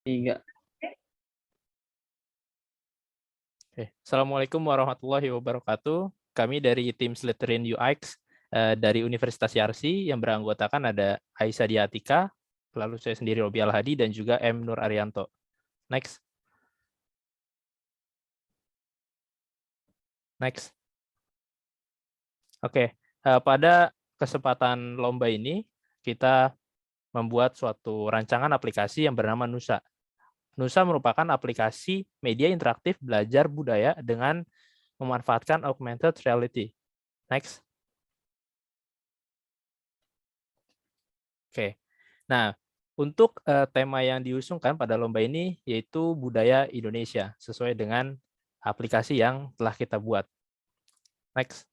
Tiga. Oke. Assalamualaikum warahmatullahi wabarakatuh. Kami dari tim Slytherin UX dari Universitas Yarsi yang beranggotakan ada Aisyah Diatika, lalu saya sendiri Robi Al-Hadi dan juga M. Nur Arianto. Next. Next. Oke. Pada kesempatan lomba ini kita membuat suatu rancangan aplikasi yang bernama Nusa. Nusa merupakan aplikasi media interaktif belajar budaya dengan memanfaatkan augmented reality. Next. Oke. Nah, untuk tema yang diusungkan pada lomba ini yaitu budaya Indonesia sesuai dengan aplikasi yang telah kita buat. Next.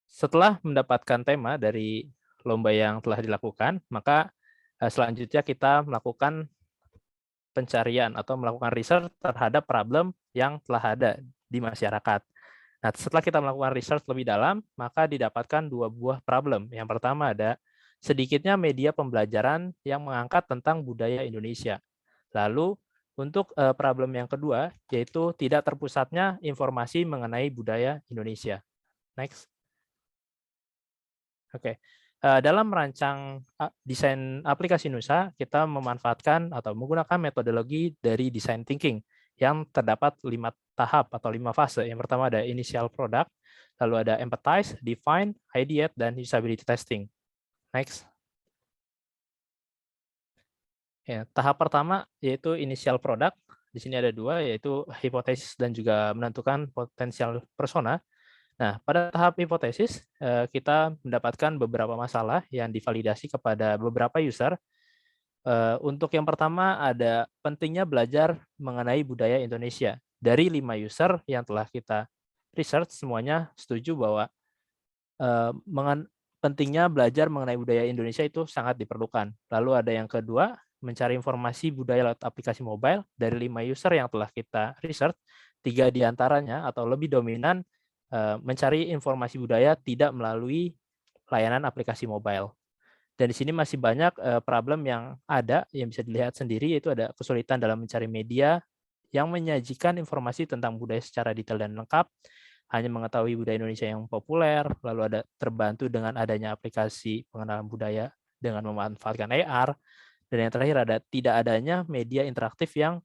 Setelah mendapatkan tema dari lomba yang telah dilakukan, maka selanjutnya kita melakukan pencarian atau melakukan riset terhadap problem yang telah ada di masyarakat. Nah, setelah kita melakukan research lebih dalam, maka didapatkan dua buah problem. Yang pertama ada sedikitnya media pembelajaran yang mengangkat tentang budaya Indonesia. Lalu untuk problem yang kedua, yaitu tidak terpusatnya informasi mengenai budaya Indonesia. Next. Oke. Dalam merancang desain aplikasi Nusa, kita memanfaatkan atau menggunakan metodologi dari design thinking yang terdapat 5 tahap atau 5 fase. Yang pertama ada initial product, lalu ada empathize, define, ideate, dan usability testing. Next. Ya, tahap pertama yaitu initial product. Di sini ada dua, yaitu hipotesis dan juga menentukan potensial persona. Nah, pada tahap hipotesis, kita mendapatkan beberapa masalah yang divalidasi kepada beberapa user. Untuk yang pertama ada pentingnya belajar mengenai budaya Indonesia. Dari 5 user yang telah kita research, semuanya setuju bahwa pentingnya belajar mengenai budaya Indonesia itu sangat diperlukan. Lalu ada yang kedua, mencari informasi budaya lewat aplikasi mobile. Dari 5 user yang telah kita research, 3 diantaranya atau lebih dominan mencari informasi budaya tidak melalui layanan aplikasi mobile. Dan di sini masih banyak problem yang ada yang bisa dilihat sendiri, yaitu ada kesulitan dalam mencari media yang menyajikan informasi tentang budaya secara detail dan lengkap, hanya mengetahui budaya Indonesia yang populer, lalu ada terbantu dengan adanya aplikasi pengenalan budaya dengan memanfaatkan AR, dan yang terakhir ada tidak adanya media interaktif yang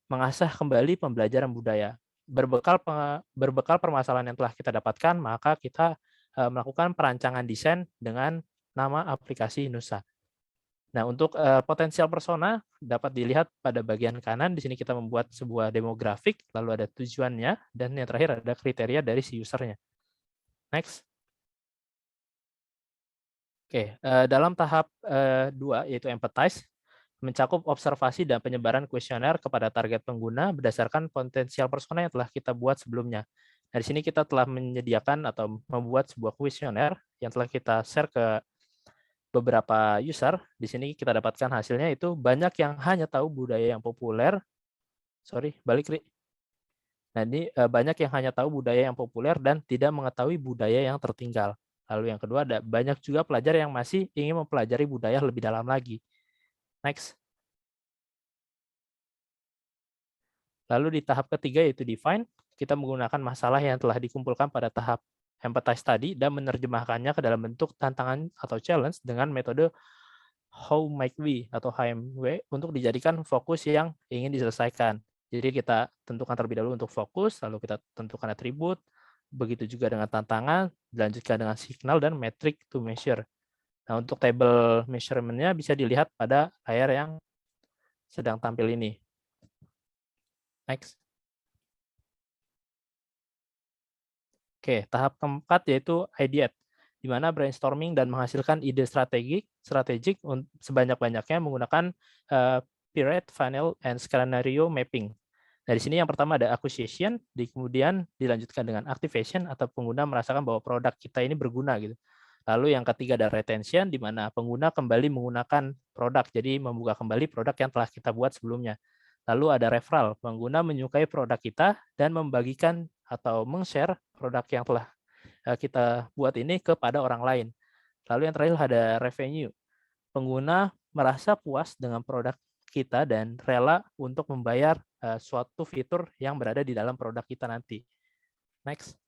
mengasah kembali pembelajaran budaya. Berbekal permasalahan yang telah kita dapatkan, maka kita melakukan perancangan desain dengan nama aplikasi Nusa. Nah, untuk potensial persona dapat dilihat pada bagian kanan. Di sini kita membuat sebuah demografik, lalu ada tujuannya, dan yang terakhir ada kriteria dari si usernya. Next. Oke, dalam tahap 2 yaitu empathize, mencakup observasi dan penyebaran kuesioner kepada target pengguna berdasarkan potensial persona yang telah kita buat sebelumnya. Dari sini kita telah menyediakan atau membuat sebuah kuesioner yang telah kita share ke beberapa user. Di sini kita dapatkan hasilnya itu banyak yang hanya tahu budaya yang populer. Sorry, balik, Ri. Nah, ini banyak yang hanya tahu budaya yang populer dan tidak mengetahui budaya yang tertinggal. Lalu yang kedua, ada banyak juga pelajar yang masih ingin mempelajari budaya lebih dalam lagi. Next. Lalu di tahap ketiga yaitu define, kita menggunakan masalah yang telah dikumpulkan pada tahap empathize tadi dan menerjemahkannya ke dalam bentuk tantangan atau challenge dengan metode how might we atau HMW untuk dijadikan fokus yang ingin diselesaikan. Jadi kita tentukan terlebih dahulu untuk fokus, lalu kita tentukan atribut, begitu juga dengan tantangan, dilanjutkan dengan signal dan metric to measure. Nah, untuk table measurement-nya bisa dilihat pada layar yang sedang tampil ini. Next. Oke, tahap keempat yaitu ideate, di mana brainstorming dan menghasilkan ide strategik sebanyak-banyaknya menggunakan Pirate, Funnel, and Scenario Mapping. Dari sini yang pertama ada acquisition, kemudian dilanjutkan dengan activation atau pengguna merasakan bahwa produk kita ini berguna gitu. Lalu yang ketiga ada retention, di mana pengguna kembali menggunakan produk, jadi membuka kembali produk yang telah kita buat sebelumnya. Lalu ada referral, pengguna menyukai produk kita dan membagikan atau meng-share produk yang telah kita buat ini kepada orang lain. Lalu yang terakhir ada revenue, pengguna merasa puas dengan produk kita dan rela untuk membayar suatu fitur yang berada di dalam produk kita nanti. Next.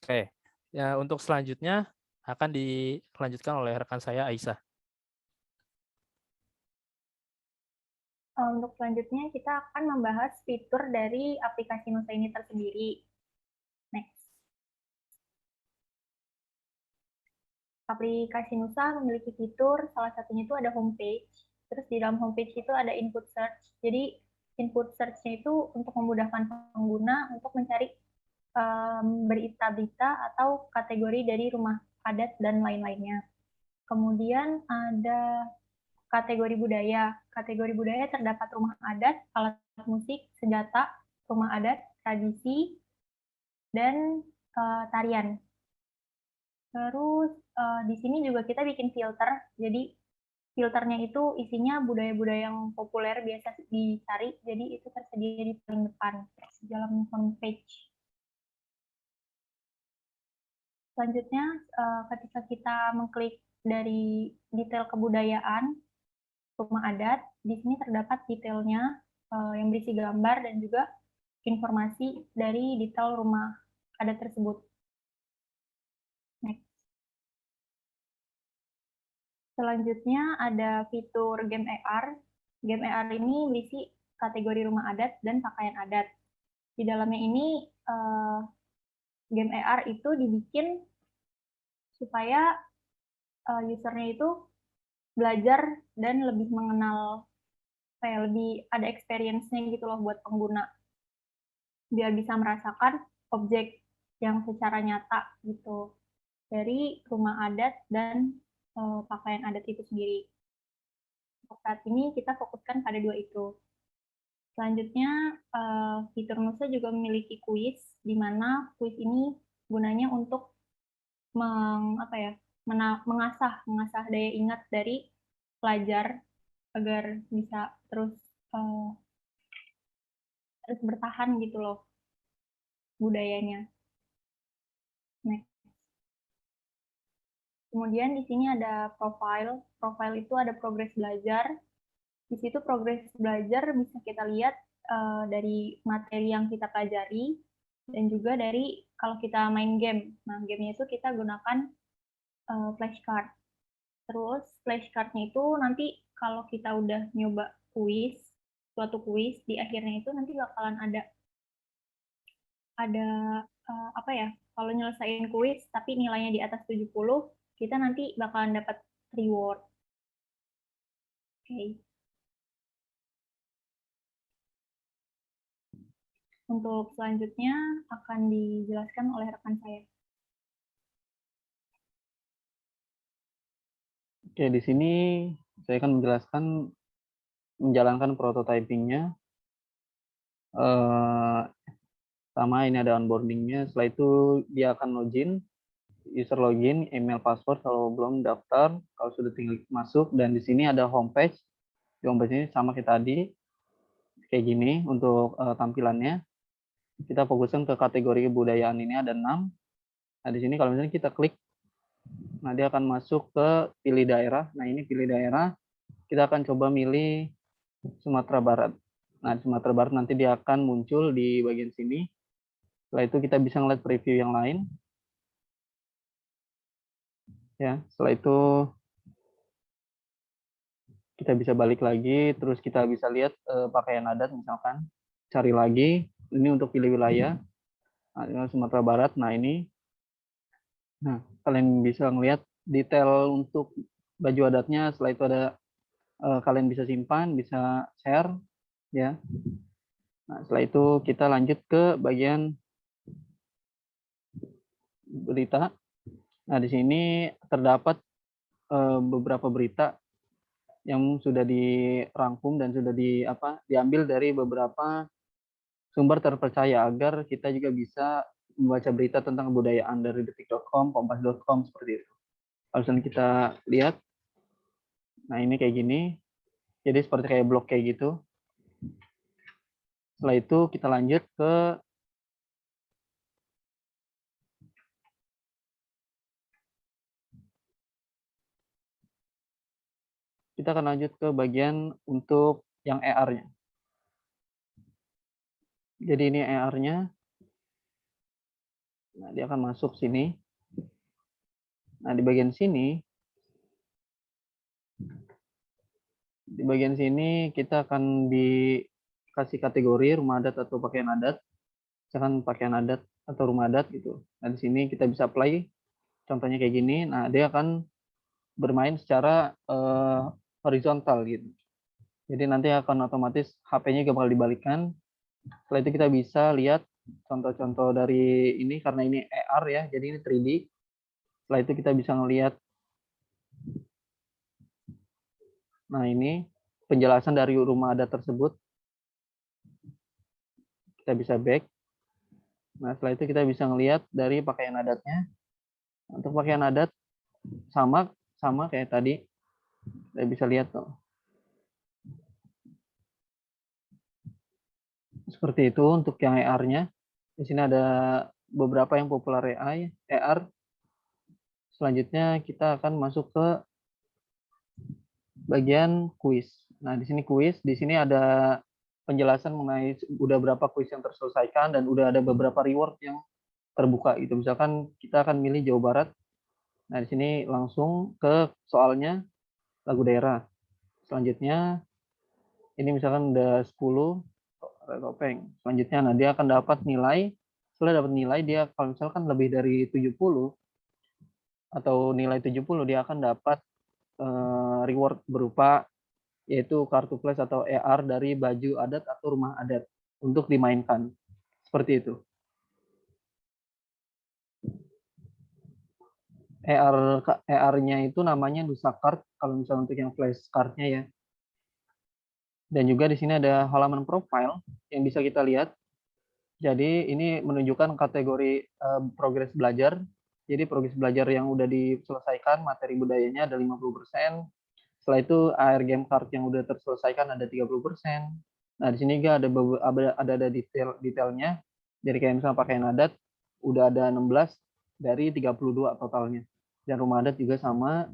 Oke, ya, untuk selanjutnya akan dilanjutkan oleh rekan saya, Aisyah. Untuk selanjutnya kita akan membahas fitur dari aplikasi Nusa ini tersendiri. Next. Aplikasi Nusa memiliki fitur, salah satunya itu ada homepage. Terus di dalam homepage itu ada input search. Jadi input search-nya itu untuk memudahkan pengguna untuk mencari berita-berita atau kategori dari rumah adat dan lain-lainnya. Kemudian ada kategori budaya. Kategori budaya terdapat rumah adat, alat musik, senjata, rumah adat, tradisi, dan tarian. Terus di sini juga kita bikin filter. Jadi filternya itu isinya budaya-budaya yang populer biasa dicari. Jadi itu tersedia di paling depan di dalam homepage. Selanjutnya, ketika kita mengklik dari detail kebudayaan rumah adat, di sini terdapat detailnya yang berisi gambar dan juga informasi dari detail rumah adat tersebut. Next. Selanjutnya ada fitur game AR. Game AR ini berisi kategori rumah adat dan pakaian adat. Di dalamnya ini game AR itu dibikin supaya usernya itu belajar dan lebih mengenal, kayak lebih ada experience-nya gitu loh buat pengguna, biar bisa merasakan objek yang secara nyata gitu dari rumah adat dan pakaian adat itu sendiri. Untuk saat ini kita fokuskan pada dua itu. Selanjutnya, fitur Nusa juga memiliki kuis, di mana kuis ini gunanya untuk mengasah daya ingat dari pelajar agar bisa terus bertahan gitu loh budayanya. Next. Kemudian di sini ada profile. Profile itu ada progres belajar. Di situ progres belajar bisa kita lihat dari materi yang kita pelajari dan juga dari kalau kita main game. Nah, gamenya itu kita gunakan flashcard. Terus flashcardnya itu nanti kalau kita udah nyoba suatu kuis, di akhirnya itu nanti bakalan ada apa ya, kalau nyelesain kuis tapi nilainya di atas 70, kita nanti bakalan dapat reward. Oke. Untuk selanjutnya akan dijelaskan oleh rekan saya. Oke, di sini saya akan menjelaskan menjalankan prototyping-nya. Sama ini ada onboarding-nya. Setelah itu dia akan login, user login, email, password kalau belum daftar, kalau sudah tinggal masuk. Dan di sini ada homepage. Di homepage ini sama kayak tadi, kayak gini untuk tampilannya. Kita fokuskan ke kategori kebudayaan, ini ada 6. Nah, di sini kalau misalnya kita klik, nah dia akan masuk ke pilih daerah. Nah, ini pilih daerah, kita akan coba milih Sumatera Barat. Nah, Sumatera Barat nanti dia akan muncul di bagian sini. Setelah itu kita bisa ngeliat preview yang lain. Ya, setelah itu kita bisa balik lagi, terus kita bisa lihat pakaian adat misalkan. Cari lagi, ini untuk pilih wilayah. Nah, Sumatera Barat, nah ini. Nah, kalian bisa ngelihat detail untuk baju adatnya. Setelah itu ada kalian bisa simpan, bisa share, ya. Nah, setelah itu kita lanjut ke bagian berita. Nah, di sini terdapat beberapa berita yang sudah dirangkum dan sudah diambil dari beberapa sumber terpercaya agar kita juga bisa membaca berita tentang kebudayaan dari detik.com, kompas.com seperti itu. Kalau kita lihat, nah ini kayak gini, jadi seperti kayak blog kayak gitu. Setelah itu kita lanjut ke kita akan lanjut ke bagian untuk yang ER-nya. Jadi ini ER-nya. Nah, dia akan masuk sini. Nah, di bagian sini kita akan dikasih kategori rumah adat atau pakaian adat. Misalkan pakaian adat atau rumah adat gitu. Nah, di sini kita bisa play. Contohnya kayak gini. Nah, dia akan bermain secara horizontal gitu. Jadi nanti akan otomatis HP-nya juga bakal dibalikkan. Setelah itu kita bisa lihat contoh-contoh dari ini, karena ini AR ya, jadi ini 3D. Setelah itu kita bisa ngelihat, nah ini penjelasan dari rumah adat tersebut. Kita bisa back. Nah setelah itu kita bisa ngelihat dari pakaian adatnya. Untuk pakaian adat sama kayak tadi. Kita bisa lihat tuh. Seperti itu untuk yang AR-nya. Di sini ada beberapa yang populer AR. Selanjutnya kita akan masuk ke bagian kuis. Nah, di sini kuis, di sini ada penjelasan mengenai udah berapa kuis yang terselesaikan dan udah ada beberapa reward yang terbuka gitu. Misalkan kita akan milih Jawa Barat. Nah, di sini langsung ke soalnya lagu daerah. Selanjutnya ini misalkan udah 10 topeng. Selanjutnya nah dia akan dapat nilai. Setelah dapat nilai dia kalau misalkan lebih dari 70 atau nilai 70 dia akan dapat reward berupa yaitu kartu flash atau AR dari baju adat atau rumah adat untuk dimainkan. Seperti itu. AR-nya itu namanya Nusa Card kalau misalnya untuk yang flash card-nya ya. Dan juga di sini ada halaman profile yang bisa kita lihat. Jadi ini menunjukkan kategori progres belajar. Jadi progres belajar yang udah diselesaikan materi budayanya ada 50%. Setelah itu AR game card yang udah terselesaikan ada 30%. Nah, di sini juga ada detailnya. Jadi kayak misalnya pakaian adat udah ada 16 dari 32 totalnya. Dan rumah adat juga sama.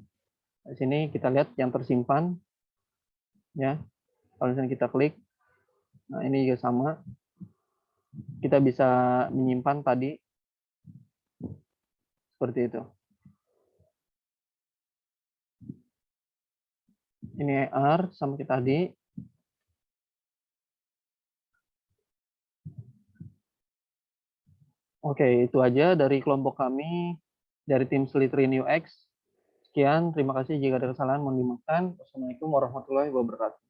Di sini kita lihat yang tersimpan ya. Kalau misalnya kita klik, nah ini juga sama. Kita bisa menyimpan tadi seperti itu. Ini AR sama kita tadi. Oke, itu aja dari kelompok kami dari tim Slytherin UX. Sekian, terima kasih jika ada kesalahan mohon dimaafkan. Wassalamualaikum warahmatullahi wabarakatuh.